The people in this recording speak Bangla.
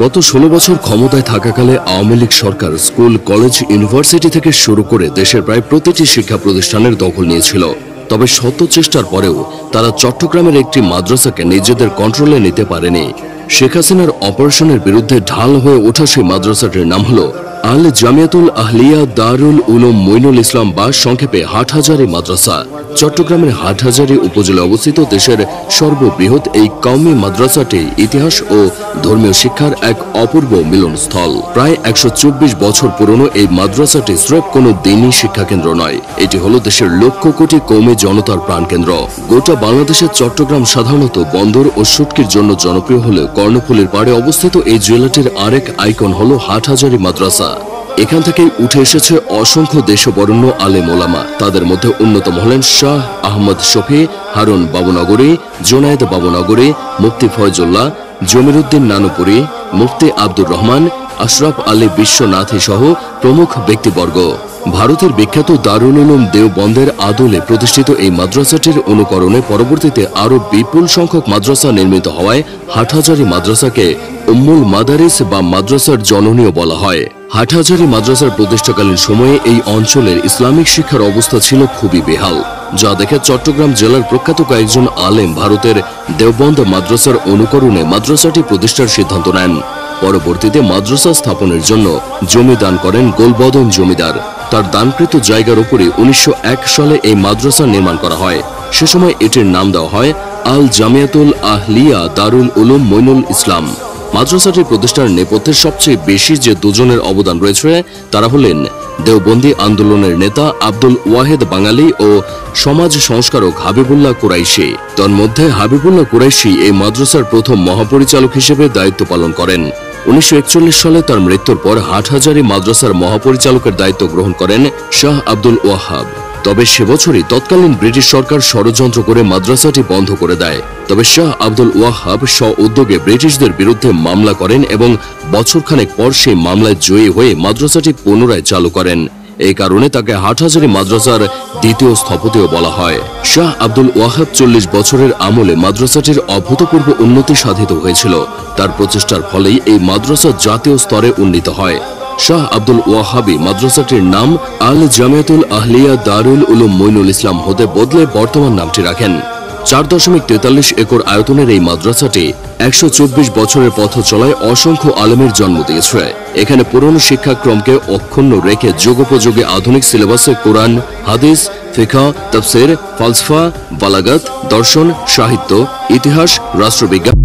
গত 16 বছর ক্ষমতায় থাকাকালে আওয়ামী লীগ সরকার স্কুল, কলেজ, ইউনিভার্সিটি থেকে শুরু করে দেশের প্রায় প্রতিটি শিক্ষা প্রতিষ্ঠানের দখল নিয়েছিল। তবে শত চেষ্টার পরেও তারা চট্টগ্রামের একটি মাদ্রাসাকে নিজেদের কন্ট্রোলে নিতে পারেনি। শেখ হাসিনার অপারেশনের বিরুদ্ধে ঢাল হয়ে ওঠা সেই মাদ্রাসাটির নাম হল আল জামিয়াতুল আহলিয়া দারুল উলুম মঈনুল ইসলাম বা সংক্ষেপে হাটহাজারী মাদ্রাসা। চট্টগ্রামের হাটহাজারী উপজেলায় অবস্থিত দেশের সর্ববৃহৎ এই কওমি মাদ্রাসাটি ইতিহাস ও ধর্মীয় শিক্ষার এক অপূর্ব মিলনস্থল। প্রায় 124 বছর পুরনো এই মাদ্রাসাটি স্রেফ কোনো দিনই শিক্ষাকেন্দ্র নয়, এটি হলো দেশের লক্ষ কোটি কওমি জনতার প্রাণকেন্দ্র। গোটা বাংলাদেশের চট্টগ্রাম সাধারণত বন্দর ও শুটকির জন্য জনপ্রিয় হলেও কর্ণফুলীর পাড়ে অবস্থিত এই জেলাটির আরেক আইকন হলো হাটহাজারী মাদ্রাসা। এখান থেকেই উঠে এসেছে অসংখ্য দেশবরেণ্য আলেম ওলামা। তাদের মধ্যে অন্যতম হলেন শাহ আহমদ শফি, হারুন বাবুনগরী, জুনায়েদ বাবুনগরী, মুফতি ফয়জুল্লাহ, জমিরুদ্দিন নানুপুরী, মুফতি আব্দুর রহমান, আশরাফ আলী বিশ্বনাথী সহ প্রমুখ ব্যক্তিবর্গ। ভারতের বিখ্যাত দারুল উলুম দেওবন্দের আদলে প্রতিষ্ঠিত এই মাদ্রাসাটির অনুকরণে পরবর্তীতে আরও বিপুল সংখ্যক মাদ্রাসা নির্মিত হওয়ায় হাটহাজারী মাদ্রাসাকে উম্মুল মাদারিস বা মাদ্রাসার জননীও বলা হয়। হাটহাজারী মাদ্রাসার প্রতিষ্ঠাকালীন সময়ে এই অঞ্চলের ইসলামিক শিক্ষার অবস্থা ছিল খুবই বেহাল, যা দেখে চট্টগ্রাম জেলার প্রখ্যাত কয়েকজন আলেম ভারতের দেওবন্দ মাদ্রাসার অনুকরণে মাদ্রাসাটি প্রতিষ্ঠার সিদ্ধান্ত নেন। পরবর্তীতে মাদ্রাসা স্থাপনের জন্য জমি দান করেন গোলবদন জমিদার। তার দানকৃত জায়গার উপরে 1901 সালে এই মাদ্রাসা নির্মাণ করা হয়। সে সময় এটির নাম দেওয়া হয় আল জামিয়াতুল আহলিয়া দারুল উলুম মঈনুল ইসলাম। মাদ্রাসাটির প্রতিষ্ঠার নেপথ্যে সবচেয়ে বেশি যে দুজনের অবদান রয়েছে তারা হলেন দেওবন্দি আন্দোলনের নেতা আব্দুল ওয়াহেদ বাঙালি ও সমাজ সংস্কারক হাবিবুল্লাহ কুরাইশি। তন্মধ্যে হাবিবুল্লাহ কুরাইশি এই মাদ্রাসার প্রথম মহাপরিচালক হিসেবে দায়িত্ব পালন করেন। 1941 সালে তার মৃত্যুর পর হাটহাজারী মাদ্রাসার মহাপরিচালকের দায়িত্ব গ্রহণ করেন শাহ আব্দুল ওয়াহাব। তবে সে বছরই তৎকালীন ব্রিটিশ সরকার ষড়যন্ত্র করে মাদ্রাসাটি বন্ধ করে দেয়। তবে শাহ আব্দুল ওয়াহাব স্ব-উদ্যোগে ব্রিটিশদের বিরুদ্ধে মামলা করেন এবং বছরখানেক পর সেই মামলায় জয়ী হয়ে মাদ্রাসাটি পুনরায় চালু করেন। এই কারণে তাকে হাটহাজারী মাদ্রাসার দ্বিতীয় স্থপতিও বলা হয়। শাহ আব্দুল ওয়াহাব 40 বছরের আমলে মাদ্রাসাটির অভূতপূর্ব উন্নতি সাধিত হয়েছিল। তার প্রচেষ্টার ফলেই এই মাদ্রাসা জাতীয় স্তরে উন্নীত হয়। শাহ আব্দুল ওয়াহাবি মাদ্রাসাটির নাম আল জামিয়াতুল আহলিয়া দারুল উলুম মঈনুল ইসলাম হতে বদলে বর্তমান নামটি রাখেন। 4.43 একর আয়তনের এই মাদ্রাসাটি 124 বছরের পথ চলায় অসংখ্য আলেমের জন্ম দিয়েছে। এখানে পুরনো শিক্ষাক্রমকে অক্ষুণ্ণ রেখে যুগোপযোগী আধুনিক সিলেবাসে কোরআন, হাদিস, ফিকহ, তাফসীর, ফালসফা, বালাগাত, দর্শন, সাহিত্য, ইতিহাস, রাষ্ট্রবিজ্ঞান